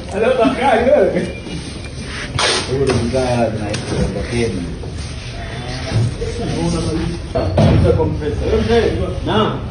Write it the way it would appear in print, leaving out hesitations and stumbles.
Halo bakal ke? Udah naik ke bagian. Kita kompresor. Nah.